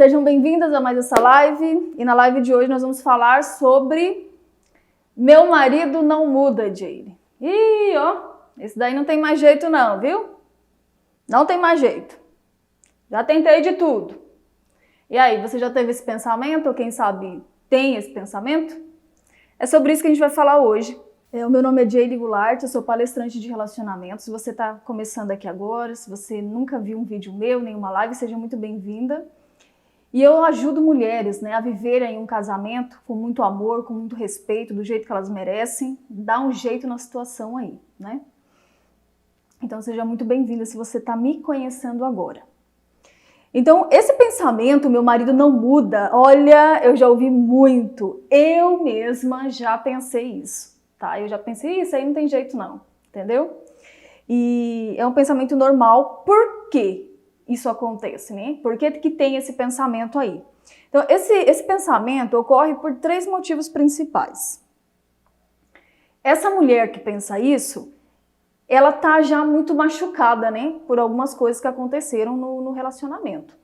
Sejam bem-vindas a mais essa live. E na live de hoje nós vamos falar sobre Meu Marido Não Muda, Jaylee. Ih, ó, esse daí não tem mais jeito não, viu? Não tem mais jeito. Já tentei de tudo. E aí, você já teve esse pensamento? Ou quem sabe tem esse pensamento? É sobre isso que a gente vai falar hoje. O meu nome é Jaylee Goulart, eu sou palestrante de relacionamento. Se você está começando aqui agora, se você nunca viu um vídeo meu, nenhuma live, seja muito bem-vinda. E eu ajudo mulheres, a viverem um casamento com muito amor, com muito respeito, do jeito que elas merecem, dar um jeito na situação aí, Então seja muito bem-vinda se você está me conhecendo agora. Então esse pensamento, meu marido não muda, olha, eu já ouvi muito, eu mesma já pensei isso, tá? Eu já pensei, isso aí não tem jeito não, entendeu? E é um pensamento normal, por quê? Isso acontece, Por que que tem esse pensamento aí? Então, esse pensamento ocorre por 3 motivos principais. Essa mulher que pensa isso, ela tá já muito machucada, por algumas coisas que aconteceram no relacionamento.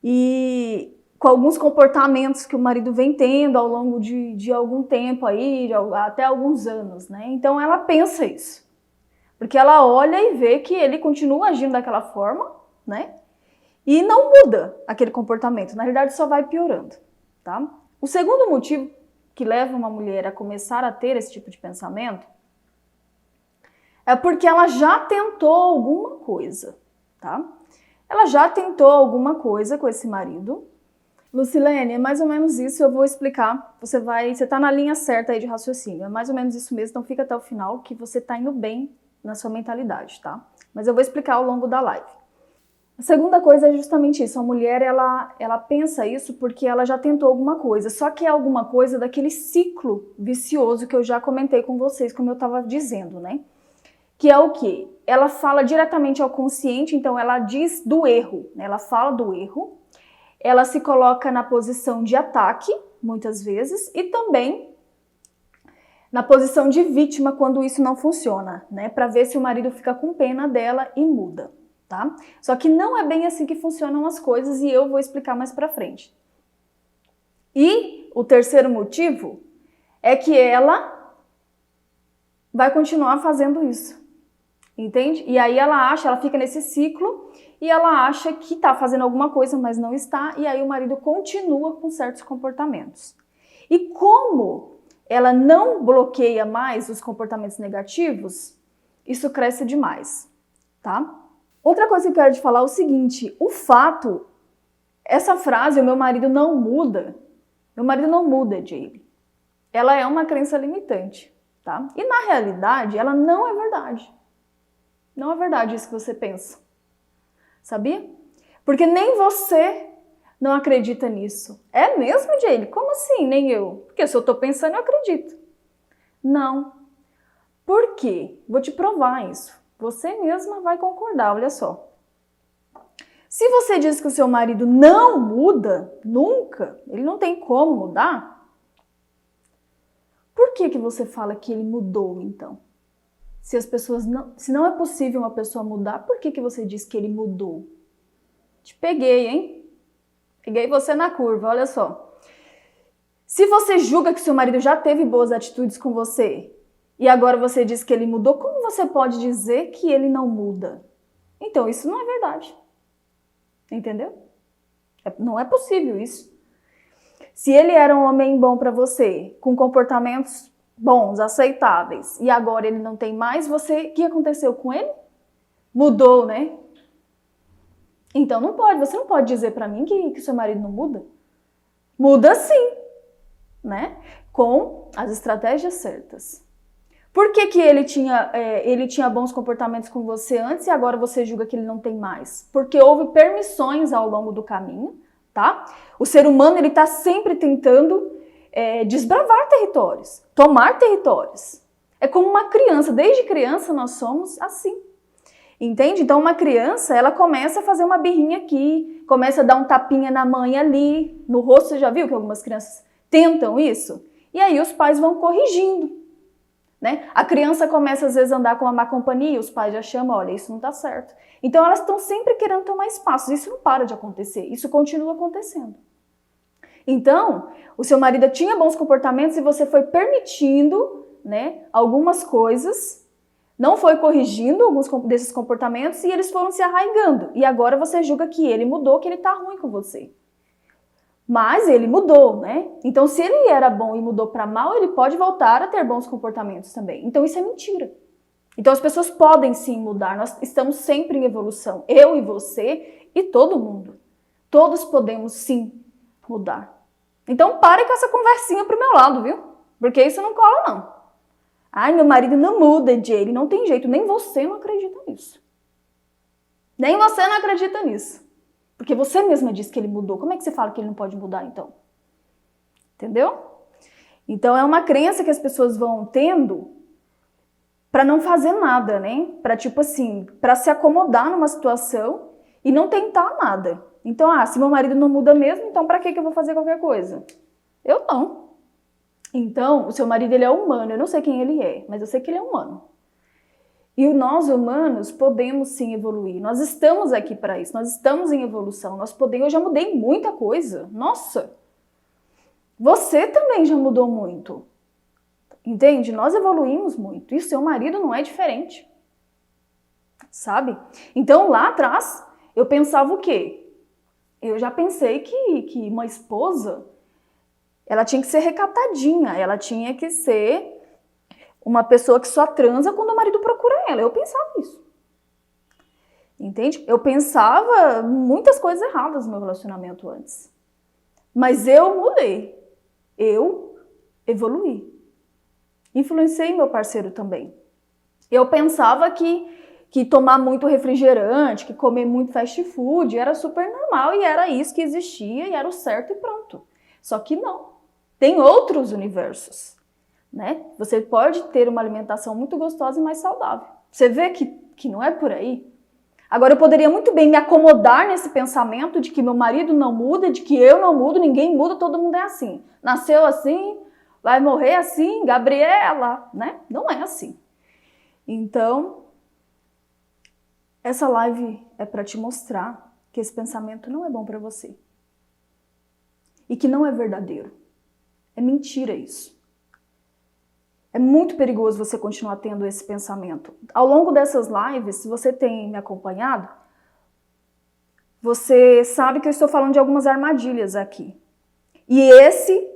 E com alguns comportamentos que o marido vem tendo ao longo de algum tempo aí, até alguns anos, Então, ela pensa isso. Porque ela olha e vê que ele continua agindo daquela forma, E não muda aquele comportamento. Na realidade, só vai piorando, tá? O segundo motivo que leva uma mulher a começar a ter esse tipo de pensamento é porque ela já tentou alguma coisa, tá? Ela já tentou alguma coisa com esse marido. Lucilene, é mais ou menos isso, eu vou explicar. Você tá na linha certa aí de raciocínio. É mais ou menos isso mesmo, então fica até o final que você tá indo bem na sua mentalidade, tá? Mas eu vou explicar ao longo da live. A segunda coisa é justamente isso, a mulher ela pensa isso porque ela já tentou alguma coisa, só que é alguma coisa daquele ciclo vicioso que eu já comentei com vocês, como eu estava dizendo, Que é o quê? Ela fala diretamente ao consciente, então ela diz do erro, Ela fala do erro, ela se coloca na posição de ataque, muitas vezes, e também na posição de vítima quando isso não funciona, Para ver se o marido fica com pena dela e muda, tá? Só que não é bem assim que funcionam as coisas e eu vou explicar mais pra frente. E o terceiro motivo é que ela vai continuar fazendo isso, entende? E aí ela fica nesse ciclo e ela acha que tá fazendo alguma coisa, mas não está, e aí o marido continua com certos comportamentos. E como ela não bloqueia mais os comportamentos negativos, isso cresce demais, tá? Outra coisa que eu quero te falar é o seguinte, essa frase, o meu marido não muda, Jaylee, ela é uma crença limitante, tá? E na realidade, ela não é verdade. Não é verdade isso que você pensa, sabia? Porque nem você não acredita nisso. É mesmo, Jaylee? Como assim? Nem eu. Porque se eu tô pensando, eu acredito. Não. Por quê? Vou te provar isso. Você mesma vai concordar, olha só. Se você diz que o seu marido não muda, nunca, ele não tem como mudar, por que você fala que ele mudou, então? Se não é possível uma pessoa mudar, por que você diz que ele mudou? Te peguei, hein? Peguei você na curva, olha só. Se você julga que seu marido já teve boas atitudes com você e agora você diz que ele mudou, como você pode dizer que ele não muda? Então, isso não é verdade. Entendeu? Não é possível isso. Se ele era um homem bom para você, com comportamentos bons, aceitáveis, e agora ele não tem mais, o que aconteceu com ele? Mudou, Então você não pode dizer pra mim que seu marido não muda. Muda sim, Com as estratégias certas. Por que ele tinha bons comportamentos com você antes e agora você julga que ele não tem mais? Porque houve permissões ao longo do caminho, tá? O ser humano, ele tá sempre tentando desbravar territórios, tomar territórios. É como uma criança, desde criança nós somos assim. Entende? Então uma criança, ela começa a fazer uma birrinha aqui, começa a dar um tapinha na mãe ali, no rosto. Você já viu que algumas crianças tentam isso? E aí os pais vão corrigindo, A criança começa às vezes a andar com uma má companhia, os pais já chamam, olha, isso não tá certo. Então elas estão sempre querendo tomar espaço. Isso não para de acontecer, isso continua acontecendo. Então, o seu marido tinha bons comportamentos e você foi permitindo, né, algumas coisas, não foi corrigindo alguns desses comportamentos e eles foram se arraigando. E agora você julga que ele mudou, que ele tá ruim com você. Mas ele mudou, né? Então, se ele era bom e mudou para mal, ele pode voltar a ter bons comportamentos também. Então, isso é mentira. Então, as pessoas podem sim mudar. Nós estamos sempre em evolução. Eu e você e todo mundo. Todos podemos sim mudar. Então, pare com essa conversinha pro meu lado, viu? Porque isso não cola, não. Ai, meu marido não muda, Jay. Não tem jeito. Nem você não acredita nisso. Nem você não acredita nisso. Porque você mesma disse que ele mudou. Como é que você fala que ele não pode mudar, então? Entendeu? Então, é uma crença que as pessoas vão tendo para não fazer nada, né? Para, tipo assim, para se acomodar numa situação e não tentar nada. Então, se meu marido não muda mesmo, então para que eu vou fazer qualquer coisa? Eu não. Então, o seu marido, ele é humano. Eu não sei quem ele é, mas eu sei que ele é humano. E nós, humanos, podemos sim evoluir. Nós estamos aqui para isso. Nós estamos em evolução. Eu já mudei muita coisa. Nossa! Você também já mudou muito. Entende? Nós evoluímos muito. E o seu marido não é diferente. Sabe? Então, lá atrás, eu pensava o quê? Eu já pensei que uma esposa, ela tinha que ser recatadinha. Ela tinha que ser uma pessoa que só transa quando o marido procura ela. Eu pensava isso. Entende? Eu pensava muitas coisas erradas no meu relacionamento antes. Mas eu mudei. Eu evoluí. Influenciei meu parceiro também. Eu pensava que tomar muito refrigerante, que comer muito fast food era super normal e era isso que existia e era o certo e pronto. Só que não. Tem outros universos. Né? Você pode ter uma alimentação muito gostosa e mais saudável. Você vê que não é por aí? Agora, eu poderia muito bem me acomodar nesse pensamento de que meu marido não muda, de que eu não mudo, ninguém muda, todo mundo é assim. Nasceu assim, vai morrer assim, Gabriela, né? Não é assim. Então, essa live é para te mostrar que esse pensamento não é bom para você. E que não é verdadeiro. É mentira isso. É muito perigoso você continuar tendo esse pensamento. Ao longo dessas lives, se você tem me acompanhado, você sabe que eu estou falando de algumas armadilhas aqui. E esse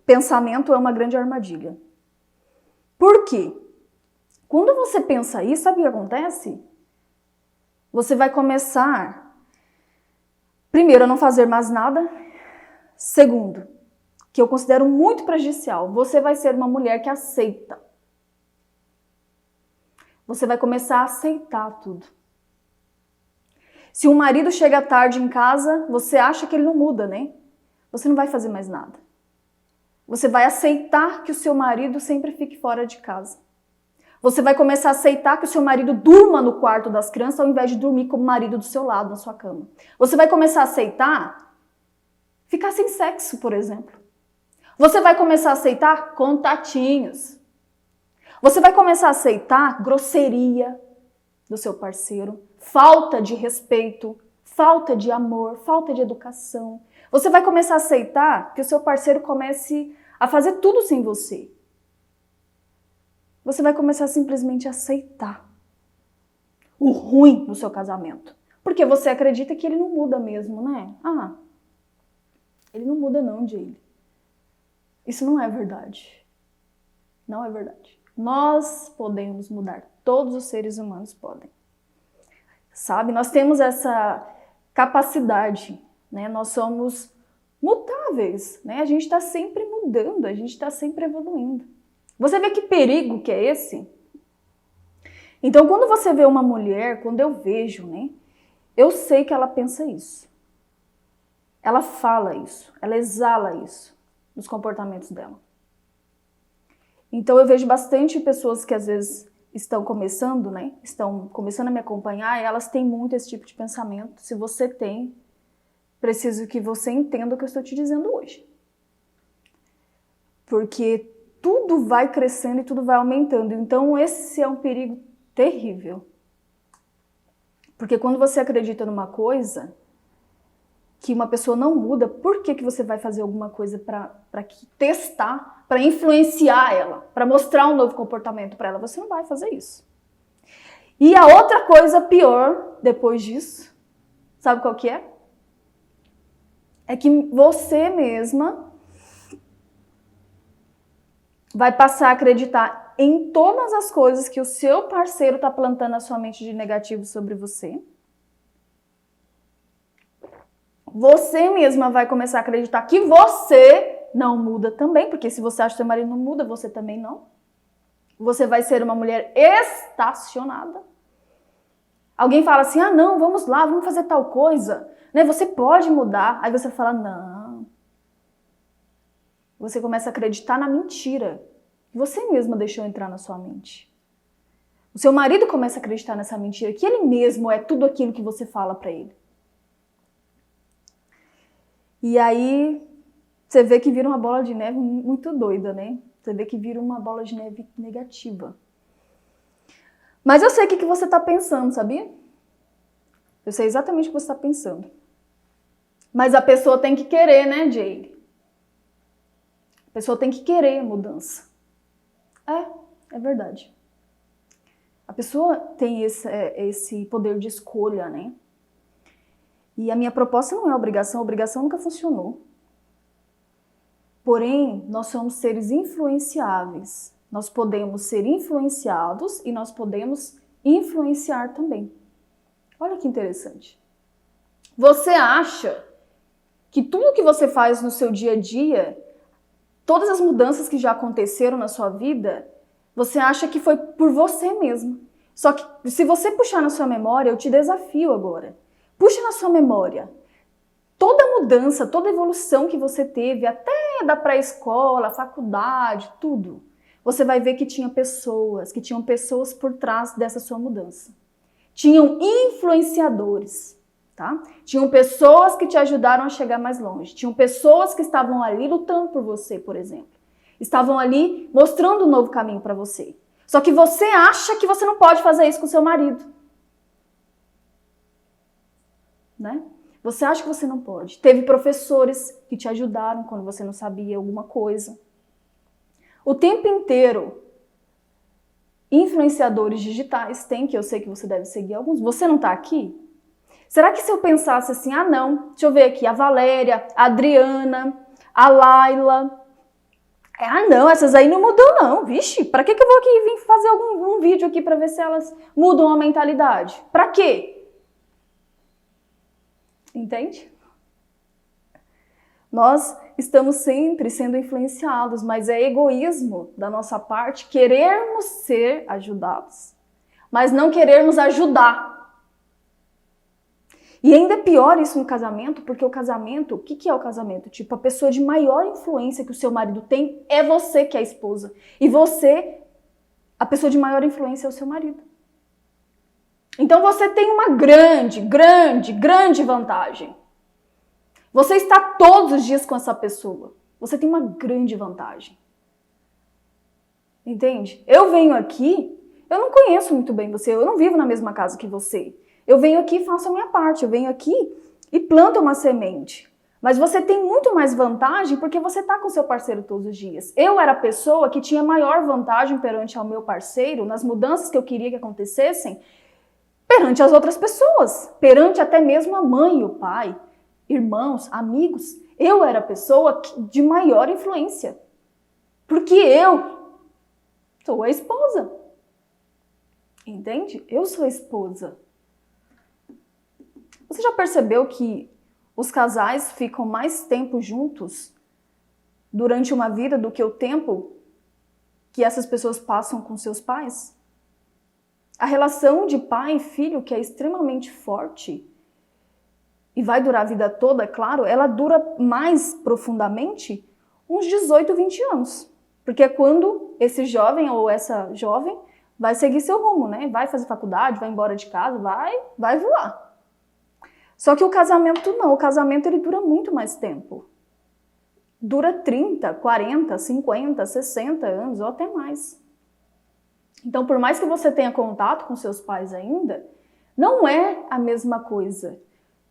pensamento é uma grande armadilha. Por quê? Quando você pensa isso, sabe o que acontece? Você vai começar, primeiro, a não fazer mais nada. Segundo, que eu considero muito prejudicial, você vai ser uma mulher que aceita. Você vai começar a aceitar tudo. Se um marido chega tarde em casa, você acha que ele não muda, né? Você não vai fazer mais nada. Você vai aceitar que o seu marido sempre fique fora de casa. Você vai começar a aceitar que o seu marido durma no quarto das crianças ao invés de dormir com o marido do seu lado, na sua cama. Você vai começar a aceitar ficar sem sexo, por exemplo. Você vai começar a aceitar contatinhos. Você vai começar a aceitar grosseria do seu parceiro, falta de respeito, falta de amor, falta de educação. Você vai começar a aceitar que o seu parceiro comece a fazer tudo sem você. Você vai começar simplesmente a aceitar o ruim no seu casamento. Porque você acredita que ele não muda mesmo, né? Ele não muda não, Jay. Isso não é verdade. Não é verdade. Nós podemos mudar. Todos os seres humanos podem. Sabe? Nós temos essa capacidade, né? Nós somos mutáveis, né? A gente está sempre mudando, a gente está sempre evoluindo. Você vê que perigo que é esse? Então, quando você vê uma mulher, quando eu vejo, né? Eu sei que ela pensa isso. Ela fala isso, ela exala isso nos comportamentos dela. Então eu vejo bastante pessoas que às vezes estão começando, né? Estão começando a me acompanhar e elas têm muito esse tipo de pensamento. Se você tem, preciso que você entenda o que eu estou te dizendo hoje. Porque tudo vai crescendo e tudo vai aumentando. Então esse é um perigo terrível. Porque quando você acredita numa coisa que uma pessoa não muda, por que você vai fazer alguma coisa para testar, para influenciar ela, para mostrar um novo comportamento para ela? Você não vai fazer isso. E a outra coisa pior depois disso, sabe qual que é? É que você mesma vai passar a acreditar em todas as coisas que o seu parceiro está plantando na sua mente de negativo sobre você. Você mesma vai começar a acreditar que você não muda também, porque se você acha que seu marido não muda, você também não. Você vai ser uma mulher estacionada. Alguém fala assim, ah não, vamos lá, vamos fazer tal coisa, né? Você pode mudar. Aí você fala, não. Você começa a acreditar na mentira que você mesma deixou entrar na sua mente. O seu marido começa a acreditar nessa mentira, que ele mesmo é tudo aquilo que você fala pra ele. E aí você vê que vira uma bola de neve muito doida, né? Você vê que vira uma bola de neve negativa. Mas eu sei o que você está pensando, sabia? Eu sei exatamente o que você está pensando. Mas a pessoa tem que querer, né, Jade? A pessoa tem que querer a mudança. É verdade. A pessoa tem esse poder de escolha, né? E a minha proposta não é obrigação, a obrigação nunca funcionou. Porém, nós somos seres influenciáveis. Nós podemos ser influenciados e nós podemos influenciar também. Olha que interessante. Você acha que tudo que você faz no seu dia a dia, todas as mudanças que já aconteceram na sua vida, você acha que foi por você mesmo. Só que se você puxar na sua memória, eu te desafio agora. Puxa na sua memória toda mudança, toda evolução que você teve, até da pré-escola, faculdade, tudo. Você vai ver que tinham pessoas por trás dessa sua mudança. Tinham influenciadores, tá? Tinham pessoas que te ajudaram a chegar mais longe. Tinham pessoas que estavam ali lutando por você, por exemplo. Estavam ali mostrando um novo caminho para você. Só que você acha que você não pode fazer isso com seu marido. Né? Você acha que você não pode. Teve professores que te ajudaram quando você não sabia alguma coisa. O tempo inteiro, influenciadores digitais tem, que eu sei que você deve seguir alguns. Você não tá aqui? Será que se eu pensasse assim, ah não, deixa eu ver aqui, a Valéria, a Adriana, a Laila, ah não, essas aí não mudam não, vixe, pra que eu vou aqui vir fazer um vídeo aqui pra ver se elas mudam a mentalidade? Pra quê? Entende? Nós estamos sempre sendo influenciados, mas é egoísmo da nossa parte querermos ser ajudados, mas não querermos ajudar. E ainda é pior isso no casamento, porque o casamento, o que é o casamento? Tipo, a pessoa de maior influência que o seu marido tem é você que é a esposa. E você, a pessoa de maior influência é o seu marido. Então você tem uma grande vantagem. Você está todos os dias com essa pessoa. Você tem uma grande vantagem. Entende? Eu venho aqui, eu não conheço muito bem você, eu não vivo na mesma casa que você. Eu venho aqui e faço a minha parte, eu venho aqui e planto uma semente. Mas você tem muito mais vantagem porque você está com seu parceiro todos os dias. Eu era a pessoa que tinha maior vantagem perante ao meu parceiro, nas mudanças que eu queria que acontecessem, perante as outras pessoas, perante até mesmo a mãe e o pai, irmãos, amigos. Eu era a pessoa de maior influência, porque eu sou a esposa. Entende? Eu sou a esposa. Você já percebeu que os casais ficam mais tempo juntos durante uma vida do que o tempo que essas pessoas passam com seus pais? A relação de pai e filho, que é extremamente forte e vai durar a vida toda, claro, ela dura mais profundamente uns 18, 20 anos. Porque é quando esse jovem ou essa jovem vai seguir seu rumo, né? Vai fazer faculdade, vai embora de casa, vai voar. Só que o casamento não, o casamento ele dura muito mais tempo. Dura 30, 40, 50, 60 anos ou até mais. Então, por mais que você tenha contato com seus pais ainda, Não é a mesma coisa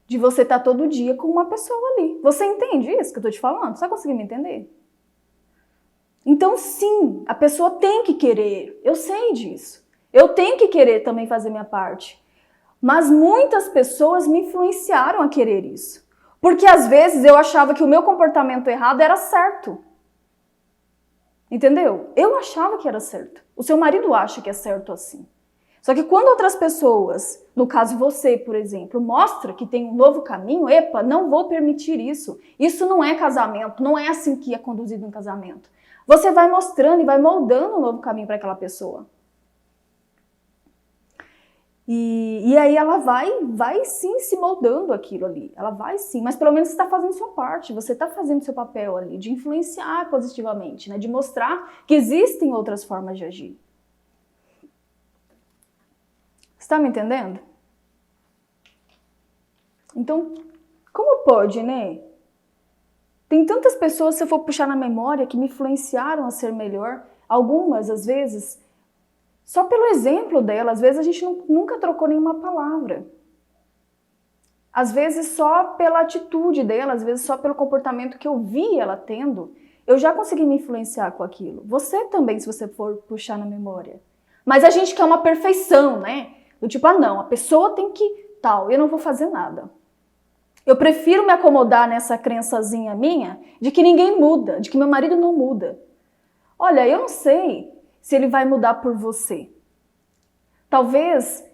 de você estar todo dia com uma pessoa ali. Você entende isso que eu tô te falando? Você vai conseguir me entender? Então, sim, a pessoa tem que querer. Eu sei disso. Eu tenho que querer também fazer minha parte. Mas muitas pessoas me influenciaram a querer isso. Porque às vezes eu achava que o meu comportamento errado era certo. Entendeu? Eu achava que era certo. O seu marido acha que é certo assim. Só que quando outras pessoas, no caso você, por exemplo, mostra que tem um novo caminho, epa, não vou permitir isso. Isso não é casamento, não é assim que é conduzido um casamento. Você vai mostrando e vai moldando um novo caminho para aquela pessoa. E aí ela vai sim se moldando aquilo ali. Ela vai sim, mas pelo menos você está fazendo sua parte, você está fazendo seu papel ali, de influenciar positivamente, né? De mostrar que existem outras formas de agir. Você tá me entendendo? Então, como pode, né? Tem tantas pessoas, se eu for puxar na memória, que me influenciaram a ser melhor. Algumas, às vezes, só pelo exemplo dela, às vezes a gente nunca trocou nenhuma palavra. Às vezes só pela atitude dela, às vezes só pelo comportamento que eu vi ela tendo, eu já consegui me influenciar com aquilo. Você também, se você for puxar na memória. Mas a gente quer uma perfeição, né? Do tipo, ah não, a pessoa tem que tal, eu não vou fazer nada. Eu prefiro me acomodar nessa crençazinha minha de que ninguém muda, de que meu marido não muda. Olha, eu não sei se ele vai mudar por você. Talvez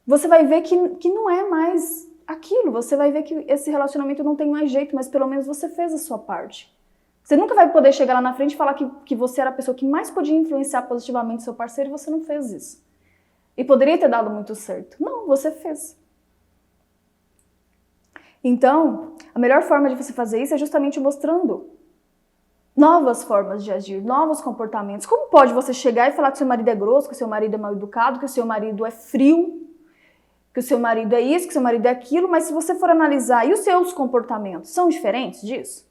você vai ver que não é mais aquilo, você vai ver que esse relacionamento não tem mais jeito, mas pelo menos você fez a sua parte. Você nunca vai poder chegar lá na frente e falar que você era a pessoa que mais podia influenciar positivamente seu parceiro e você não fez isso. E poderia ter dado muito certo. Não, você fez. Então, a melhor forma de você fazer isso é justamente mostrando novas formas de agir, novos comportamentos. Como pode você chegar e falar que seu marido é grosso, que seu marido é mal educado, que o seu marido é frio, que o seu marido é isso, que o seu marido é aquilo, mas se você for analisar, e os seus comportamentos são diferentes disso?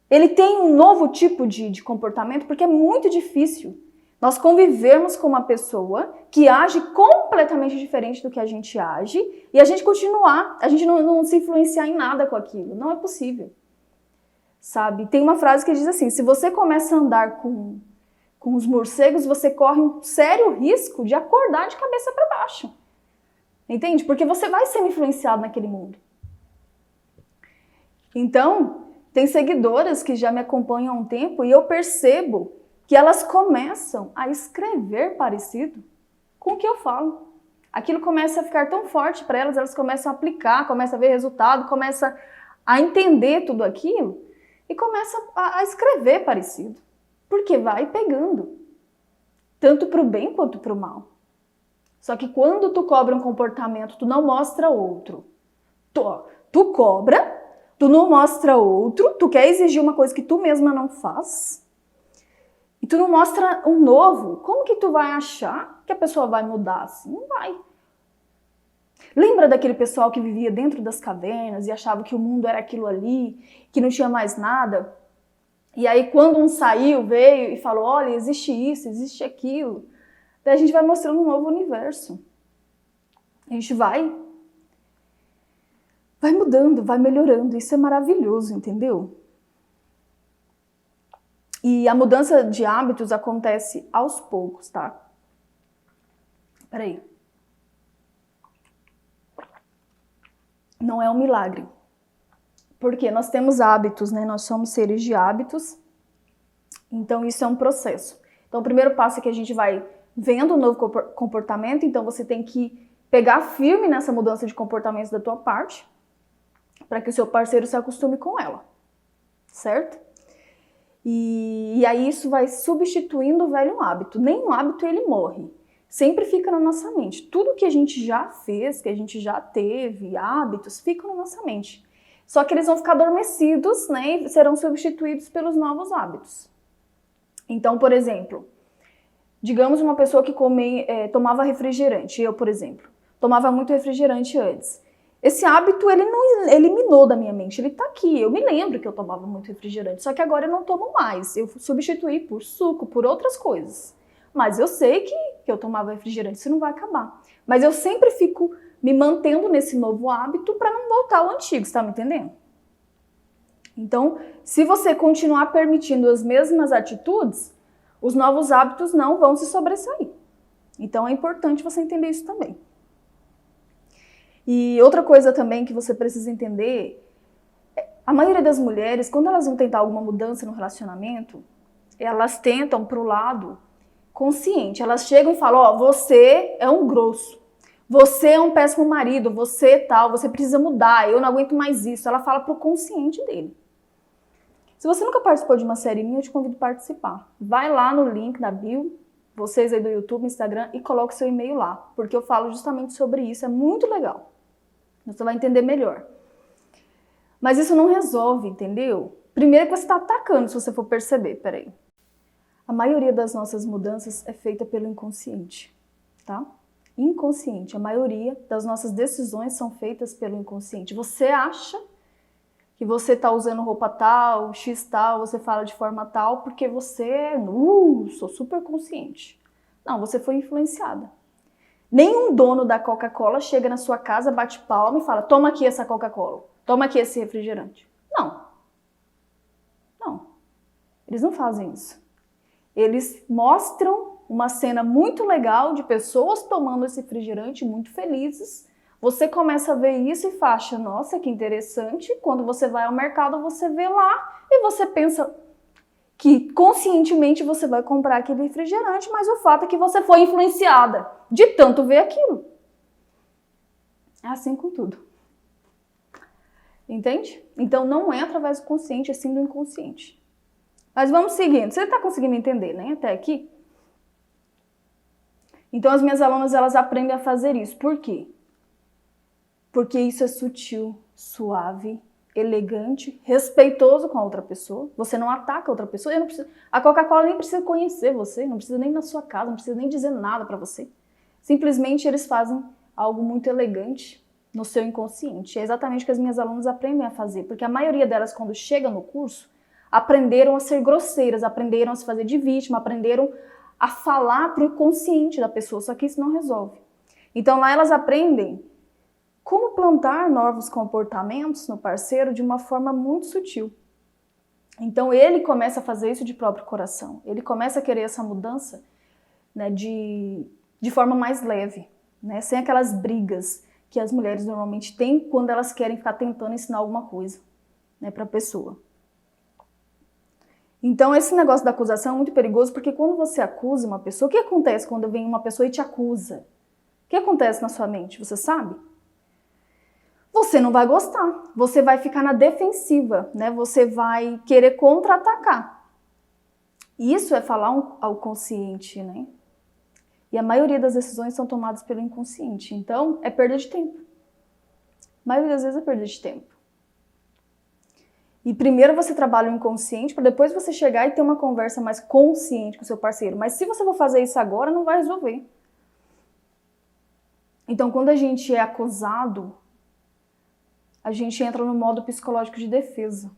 Ele tem um novo tipo de comportamento, porque é muito difícil nós convivermos com uma pessoa que age completamente diferente do que a gente age e a gente continuar, a gente não se influenciar em nada com aquilo. Não é possível. Sabe? Tem uma frase que diz assim, se você começa a andar com os morcegos, você corre um sério risco de acordar de cabeça para baixo. Entende? Porque você vai ser influenciado naquele mundo. Então, tem seguidoras que já me acompanham há um tempo e eu percebo que elas começam a escrever parecido com o que eu falo. Aquilo começa a ficar tão forte para elas, elas começam a aplicar, começam a ver resultado, começam a entender tudo aquilo e começam a escrever parecido. Porque vai pegando, tanto para o bem quanto para o mal. Só que quando tu cobra um comportamento, tu não mostra outro. Tu cobra, tu não mostra outro, tu quer exigir uma coisa que tu mesma não faz. E tu não mostra um novo, como que tu vai achar que a pessoa vai mudar assim? Não vai. Lembra daquele pessoal que vivia dentro das cavernas e achava que o mundo era aquilo ali, que não tinha mais nada? E aí quando um saiu, veio e falou, olha, existe isso, existe aquilo. Daí a gente vai mostrando um novo universo. A gente vai mudando, vai melhorando. Isso é maravilhoso, entendeu? E a mudança de hábitos acontece aos poucos, tá? Peraí. Não é um milagre. Porque nós temos hábitos, né? Nós somos seres de hábitos. Então isso é um processo. Então o primeiro passo é que a gente vai vendo um novo comportamento. Então você tem que pegar firme nessa mudança de comportamento da tua parte para que o seu parceiro se acostume com ela. Certo? E aí isso vai substituindo o velho hábito. Nenhum hábito ele morre. Sempre fica na nossa mente. Tudo que a gente já fez, que a gente já teve, hábitos, ficam na nossa mente. Só que eles vão ficar adormecidos, né, e serão substituídos pelos novos hábitos. Então, por exemplo, digamos uma pessoa que tomava refrigerante. Eu, por exemplo, tomava muito refrigerante antes. Esse hábito, ele não eliminou da minha mente, ele tá aqui. Eu me lembro que eu tomava muito refrigerante, só que agora eu não tomo mais. Eu substituí por suco, por outras coisas. Mas eu sei que eu tomava refrigerante, isso não vai acabar. Mas eu sempre fico me mantendo nesse novo hábito para não voltar ao antigo, você tá me entendendo? Então, se você continuar permitindo as mesmas atitudes, os novos hábitos não vão se sobressair. Então, é importante você entender isso também. E outra coisa também que você precisa entender, a maioria das mulheres, quando elas vão tentar alguma mudança no relacionamento, elas tentam pro lado consciente. Elas chegam e falam, ó, você é um grosso, você é um péssimo marido, você tal, você precisa mudar, eu não aguento mais isso. Ela fala pro consciente dele. Se você nunca participou de uma série minha, eu te convido a participar. Vai lá no link da bio, vocês aí do YouTube, Instagram, e coloque seu e-mail lá, porque eu falo justamente sobre isso, é muito legal. Você vai entender melhor. Mas isso não resolve, entendeu? Primeiro que você está atacando, se você for perceber, peraí. A maioria das nossas mudanças é feita pelo inconsciente, tá? Inconsciente. A maioria das nossas decisões são feitas pelo inconsciente. Você acha que você está usando roupa tal, X tal, você fala de forma tal, porque você sou super consciente. Não, você foi influenciada. Nenhum dono da Coca-Cola chega na sua casa, bate palma e fala, toma aqui essa Coca-Cola, toma aqui esse refrigerante. Não. Não. Eles não fazem isso. Eles mostram uma cena muito legal de pessoas tomando esse refrigerante muito felizes. Você começa a ver isso e acha, nossa, que interessante. Quando você vai ao mercado, você vê lá e você pensa que conscientemente você vai comprar aquele refrigerante, mas o fato é que você foi influenciada de tanto ver aquilo. É assim com tudo. Entende? Então não é através do consciente, é sim do inconsciente. Mas vamos seguindo. Você está conseguindo entender, né? Até aqui? Então as minhas alunas, elas aprendem a fazer isso. Por quê? Porque isso é sutil, suave, elegante, respeitoso com a outra pessoa. Você não ataca a outra pessoa. A Coca-Cola nem precisa conhecer você, não precisa nem ir na sua casa, não precisa nem dizer nada para você. Simplesmente eles fazem algo muito elegante no seu inconsciente. É exatamente o que as minhas alunas aprendem a fazer, porque a maioria delas, quando chega no curso, aprenderam a ser grosseiras, aprenderam a se fazer de vítima, aprenderam a falar para o inconsciente da pessoa, só que isso não resolve. Então lá elas aprendem como plantar novos comportamentos no parceiro de uma forma muito sutil. Então ele começa a fazer isso de próprio coração, ele começa a querer essa mudança, né, de forma mais leve, né, sem aquelas brigas que as mulheres normalmente têm quando elas querem ficar tentando ensinar alguma coisa, né, para a pessoa. Então esse negócio da acusação é muito perigoso, porque quando você acusa uma pessoa, o que acontece quando vem uma pessoa e te acusa? O que acontece na sua mente, você sabe? Você não vai gostar, você vai ficar na defensiva, né? Você vai querer contra-atacar. Isso é falar ao consciente, né? E a maioria das decisões são tomadas pelo inconsciente, então é perda de tempo. A maioria das vezes é perda de tempo. E primeiro você trabalha o inconsciente para depois você chegar e ter uma conversa mais consciente com o seu parceiro. Mas se você for fazer isso agora, não vai resolver. Então quando a gente é acusado, a gente entra no modo psicológico de defesa,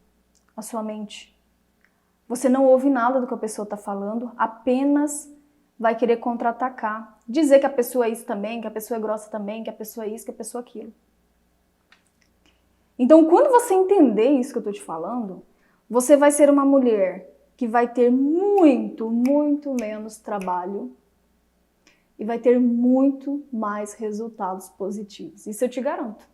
a sua mente. Você não ouve nada do que a pessoa está falando, apenas vai querer contra-atacar. Dizer que a pessoa é isso também, que a pessoa é grossa também, que a pessoa é isso, que a pessoa é aquilo. Então, quando você entender isso que eu estou te falando, você vai ser uma mulher que vai ter muito, muito menos trabalho e vai ter muito mais resultados positivos. Isso eu te garanto.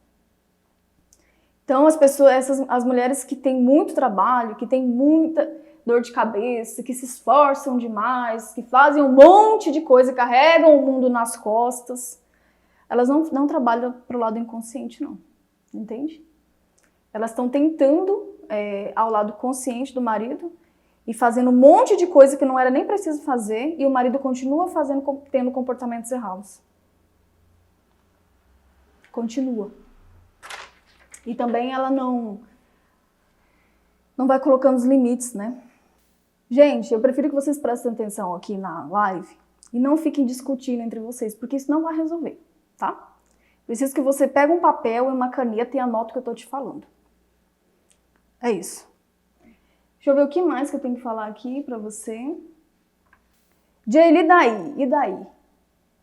Então, as mulheres que têm muito trabalho, que têm muita dor de cabeça, que se esforçam demais, que fazem um monte de coisa, carregam o mundo nas costas, elas não trabalham para o lado inconsciente, não. Entende? Elas estão tentando ao lado consciente do marido e fazendo um monte de coisa que não era nem preciso fazer e o marido continua tendo comportamentos errados. Continua. E também ela não vai colocando os limites, né? Gente, eu prefiro que vocês prestem atenção aqui na live e não fiquem discutindo entre vocês, porque isso não vai resolver, tá? Preciso que você pegue um papel e uma caneta e anote o que eu tô te falando. É isso. Deixa eu ver o que mais que eu tenho que falar aqui pra você. Jaylee, e daí? E daí?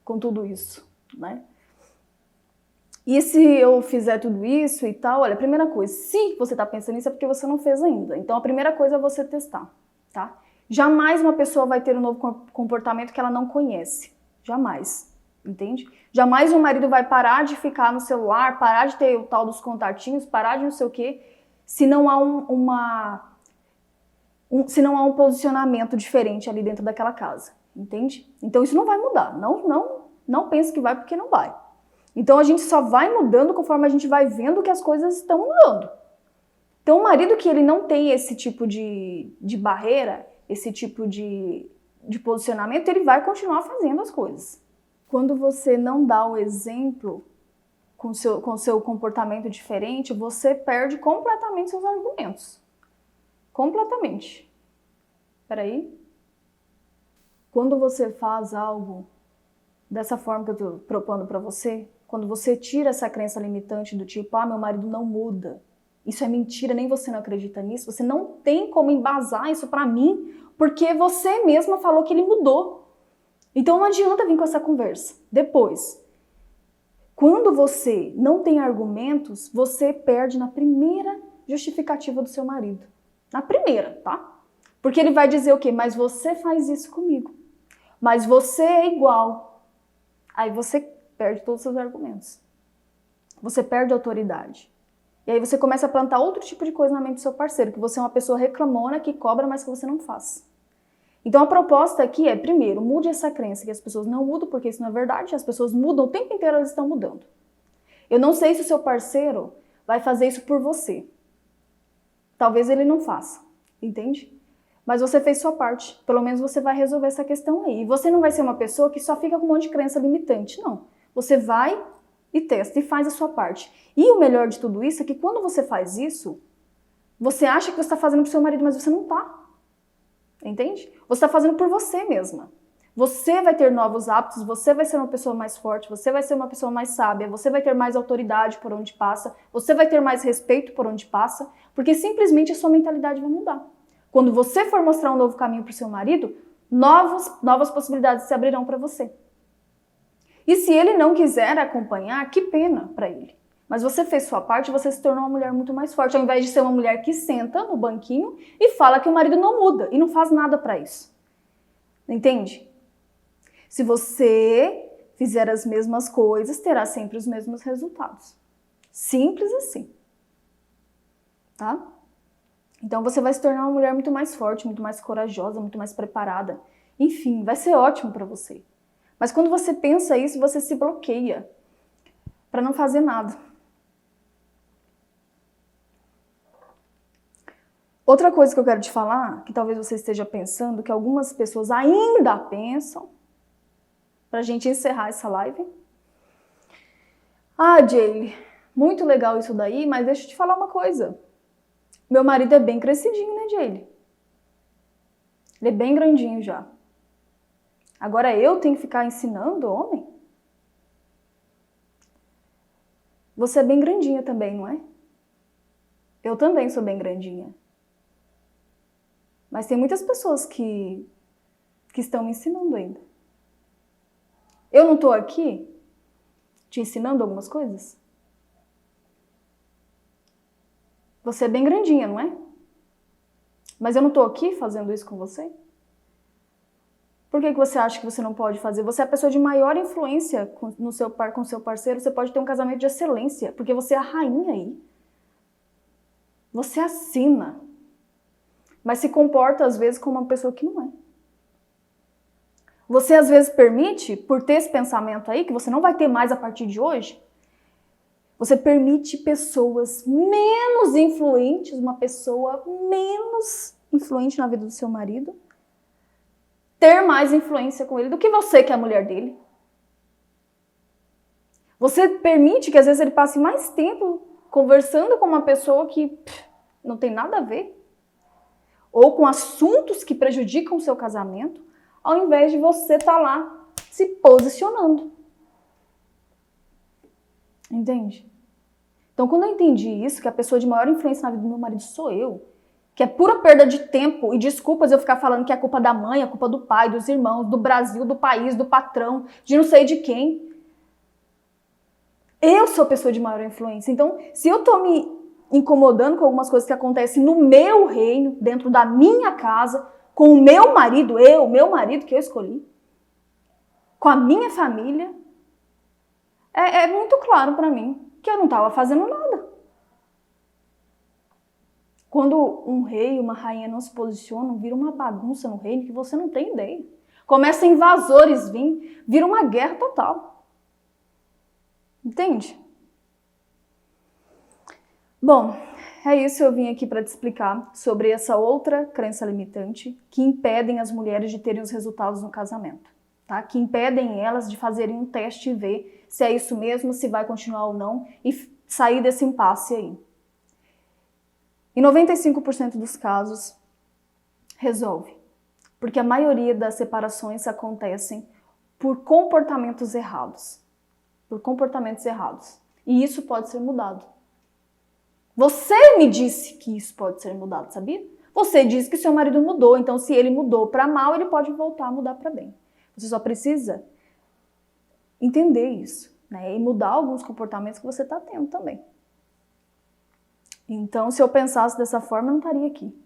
Com tudo isso, né? E se eu fizer tudo isso e tal, olha, a primeira coisa, se você tá pensando nisso é porque você não fez ainda. Então a primeira coisa é você testar, tá? Jamais uma pessoa vai ter um novo comportamento que ela não conhece. Jamais, entende? Jamais um marido vai parar de ficar no celular, parar de ter o tal dos contatinhos, parar de não sei o quê, se não há um posicionamento diferente ali dentro daquela casa, entende? Então isso não vai mudar, não pense que vai porque não vai. Então a gente só vai mudando conforme a gente vai vendo que as coisas estão mudando. Então o marido que ele não tem esse tipo de barreira, esse tipo de posicionamento, ele vai continuar fazendo as coisas. Quando você não dá o exemplo com seu comportamento diferente, você perde completamente seus argumentos. Completamente. Peraí. Quando você faz algo dessa forma que eu estou propondo para você, quando você tira essa crença limitante do tipo, meu marido não muda, isso é mentira, nem você não acredita nisso, você não tem como embasar isso para mim, porque você mesma falou que ele mudou. Então não adianta vir com essa conversa. Depois, quando você não tem argumentos, você perde na primeira justificativa do seu marido. Na primeira, tá? Porque ele vai dizer o quê? Mas você faz isso comigo. Mas você é igual. Aí você perde todos os seus argumentos. Você perde autoridade. E aí você começa a plantar outro tipo de coisa na mente do seu parceiro, que você é uma pessoa reclamona, que cobra, mas que você não faz. Então a proposta aqui é, primeiro, mude essa crença que as pessoas não mudam, porque isso não é verdade, as pessoas mudam o tempo inteiro, elas estão mudando. Eu não sei se o seu parceiro vai fazer isso por você. Talvez ele não faça, entende? Mas você fez sua parte, pelo menos você vai resolver essa questão aí. E você não vai ser uma pessoa que só fica com um monte de crença limitante, não. Você vai e testa e faz a sua parte. E o melhor de tudo isso é que quando você faz isso, você acha que você está fazendo para o seu marido, mas você não está. Entende? Você está fazendo por você mesma. Você vai ter novos hábitos, você vai ser uma pessoa mais forte, você vai ser uma pessoa mais sábia, você vai ter mais autoridade por onde passa, você vai ter mais respeito por onde passa, porque simplesmente a sua mentalidade vai mudar. Quando você for mostrar um novo caminho para o seu marido, novas possibilidades se abrirão para você. E se ele não quiser acompanhar, que pena para ele. Mas você fez sua parte, você se tornou uma mulher muito mais forte, ao invés de ser uma mulher que senta no banquinho e fala que o marido não muda e não faz nada para isso. Entende? Se você fizer as mesmas coisas, terá sempre os mesmos resultados. Simples assim. Tá? Então você vai se tornar uma mulher muito mais forte, muito mais corajosa, muito mais preparada. Enfim, vai ser ótimo para você. Mas quando você pensa isso, você se bloqueia para não fazer nada. Outra coisa que eu quero te falar, que talvez você esteja pensando, que algumas pessoas ainda pensam, pra gente encerrar essa live. Jaylee, muito legal isso daí, mas deixa eu te falar uma coisa. Meu marido é bem crescidinho, né, Jaylee? Ele é bem grandinho já. Agora eu tenho que ficar ensinando homem? Você é bem grandinha também, não é? Eu também sou bem grandinha. Mas tem muitas pessoas que estão me ensinando ainda. Eu não estou aqui te ensinando algumas coisas? Você é bem grandinha, não é? Mas eu não estou aqui fazendo isso com você? Por que você acha que você não pode fazer? Você é a pessoa de maior influência com seu parceiro, você pode ter um casamento de excelência, porque você é a rainha aí. Você assina. Mas se comporta, às vezes, como uma pessoa que não é. Você, às vezes, permite, por ter esse pensamento aí, que você não vai ter mais a partir de hoje, você permite pessoas menos influentes, uma pessoa menos influente na vida do seu marido, ter mais influência com ele do que você, que é a mulher dele. Você permite que, às vezes, ele passe mais tempo conversando com uma pessoa que não tem nada a ver, ou com assuntos que prejudicam o seu casamento, ao invés de você estar lá se posicionando. Entende? Então, quando eu entendi isso, que a pessoa de maior influência na vida do meu marido sou eu, que é pura perda de tempo e desculpas eu ficar falando que é culpa da mãe, é culpa do pai, dos irmãos, do Brasil, do país, do patrão, de não sei de quem. Eu sou a pessoa de maior influência. Então, se eu tô me incomodando com algumas coisas que acontecem no meu reino, dentro da minha casa, com o meu marido, meu marido que eu escolhi, com a minha família, é muito claro para mim que eu não estava fazendo nada. Quando um rei e uma rainha não se posicionam, vira uma bagunça no reino que você não tem ideia. Começa invasores vir, vira uma guerra total. Entende? Bom, é isso, eu vim aqui para te explicar sobre essa outra crença limitante que impedem as mulheres de terem os resultados no casamento, tá? Que impedem elas de fazerem um teste e ver se é isso mesmo, se vai continuar ou não e sair desse impasse aí. Em 95% dos casos, resolve, porque a maioria das separações acontecem por comportamentos errados. Por comportamentos errados. E isso pode ser mudado. Você me disse que isso pode ser mudado, sabia? Você disse que seu marido mudou, então se ele mudou para mal, ele pode voltar a mudar para bem. Você só precisa entender isso, né? E mudar alguns comportamentos que você está tendo também. Então, se eu pensasse dessa forma, eu não estaria aqui.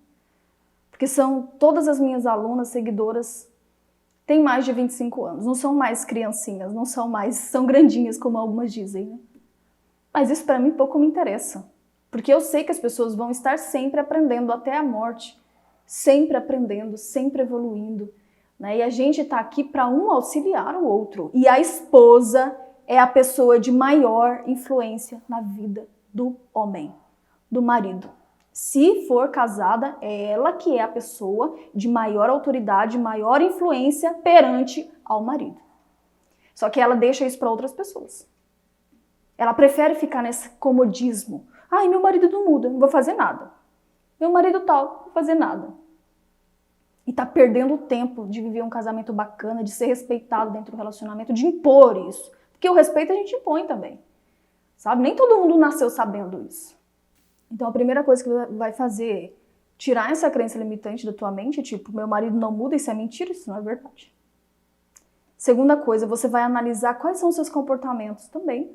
Porque todas as minhas alunas, seguidoras, têm mais de 25 anos. Não são mais criancinhas, são grandinhas, como algumas dizem, né? Mas isso para mim pouco me interessa. Porque eu sei que as pessoas vão estar sempre aprendendo até a morte. Sempre aprendendo, sempre evoluindo, né? E a gente está aqui para um auxiliar o outro. E a esposa é a pessoa de maior influência na vida do homem, do marido. Se for casada, é ela que é a pessoa de maior autoridade, maior influência perante ao marido. Só que ela deixa isso para outras pessoas. Ela prefere ficar nesse comodismo. Ai, meu marido não muda, não vou fazer nada. Meu marido tal, não vou fazer nada. E tá perdendo o tempo de viver um casamento bacana, de ser respeitado dentro do relacionamento, de impor isso. Porque o respeito a gente impõe também. Sabe? Nem todo mundo nasceu sabendo isso. Então a primeira coisa que você vai fazer é tirar essa crença limitante da tua mente, tipo, meu marido não muda, isso é mentira, isso não é verdade. Segunda coisa, você vai analisar quais são os seus comportamentos também,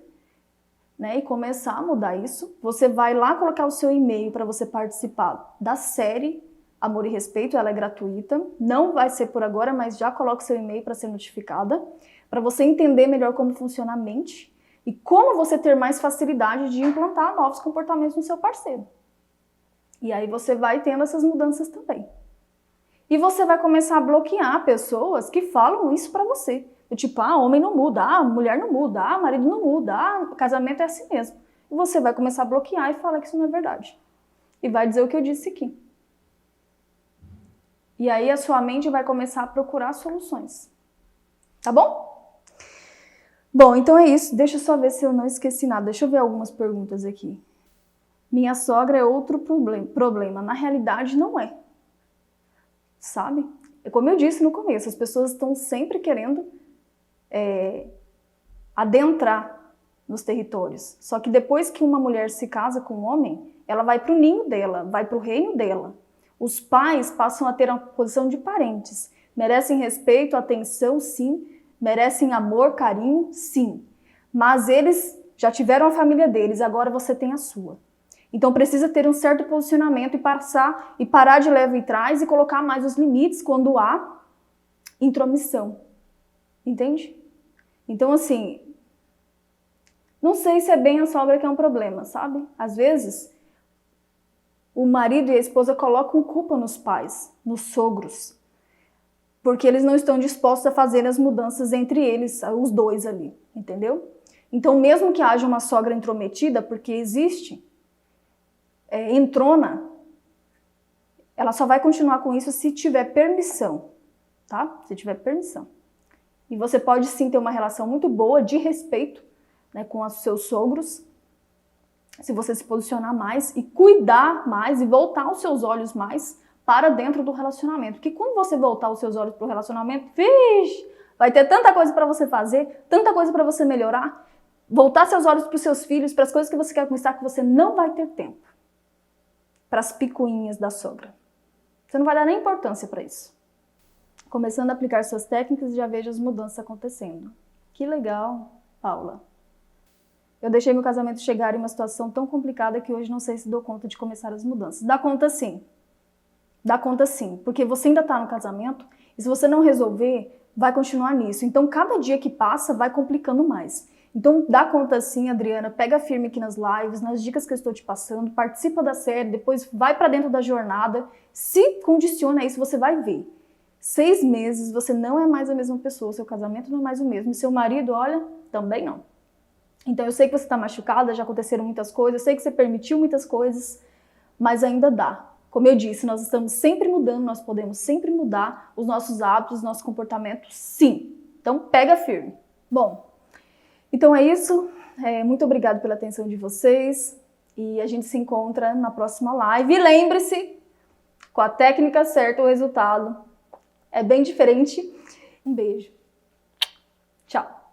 né? E começar a mudar isso. Você vai lá colocar o seu e-mail para você participar da série Amor e Respeito, ela é gratuita. Não vai ser por agora, mas já coloca o seu e-mail para ser notificada, para você entender melhor como funciona a mente e como você ter mais facilidade de implantar novos comportamentos no seu parceiro. E aí você vai tendo essas mudanças também. E você vai começar a bloquear pessoas que falam isso pra você. Tipo, homem não muda, mulher não muda, marido não muda, casamento é assim mesmo. E você vai começar a bloquear e falar que isso não é verdade. E vai dizer o que eu disse aqui. E aí a sua mente vai começar a procurar soluções. Tá bom? Bom, então é isso. Deixa eu só ver se eu não esqueci nada. Deixa eu ver algumas perguntas aqui. Minha sogra é outro problema. Na realidade, não é. Sabe? Como eu disse no começo, as pessoas estão sempre querendo adentrar nos territórios. Só que depois que uma mulher se casa com um homem, ela vai para o ninho dela, vai para o reino dela. Os pais passam a ter uma posição de parentes. Merecem respeito, atenção, sim. Merecem amor, carinho, sim. Mas eles já tiveram a família deles, agora você tem a sua. Então precisa ter um certo posicionamento e parar de leva e trás e colocar mais os limites quando há intromissão. Entende? Então assim, não sei se é bem a sogra que é um problema, sabe? Às vezes, o marido e a esposa colocam culpa nos pais, nos sogros, porque eles não estão dispostos a fazer as mudanças entre eles, os dois ali, entendeu? Então mesmo que haja uma sogra intrometida, porque existe, entrona, ela só vai continuar com isso se tiver permissão, tá? Se tiver permissão. E você pode sim ter uma relação muito boa, de respeito, né, com os seus sogros, se você se posicionar mais e cuidar mais e voltar os seus olhos mais para dentro do relacionamento. Porque quando você voltar os seus olhos para o relacionamento, vixe, vai ter tanta coisa para você fazer, tanta coisa para você melhorar, voltar seus olhos para os seus filhos, para as coisas que você quer conquistar, que você não vai ter tempo. Para as picuinhas da sogra. Você não vai dar nem importância para isso. Começando a aplicar suas técnicas, já vejo as mudanças acontecendo. Que legal, Paula. Eu deixei meu casamento chegar em uma situação tão complicada que hoje não sei se dou conta de começar as mudanças. Dá conta sim. Dá conta sim, porque você ainda está no casamento e se você não resolver, vai continuar nisso. Então, cada dia que passa vai complicando mais. Então, dá conta sim, Adriana, pega firme aqui nas lives, nas dicas que eu estou te passando, participa da série, depois vai para dentro da jornada, se condiciona a isso, você vai ver. 6 meses, você não é mais a mesma pessoa, seu casamento não é mais o mesmo, e seu marido, olha, também não. Então, eu sei que você está machucada, já aconteceram muitas coisas, eu sei que você permitiu muitas coisas, mas ainda dá. Como eu disse, nós estamos sempre mudando, nós podemos sempre mudar os nossos hábitos, nosso comportamento, sim. Então, pega firme. Bom, então é isso. Muito obrigada pela atenção de vocês e a gente se encontra na próxima live. E lembre-se, com a técnica certa, o resultado é bem diferente. Um beijo. Tchau.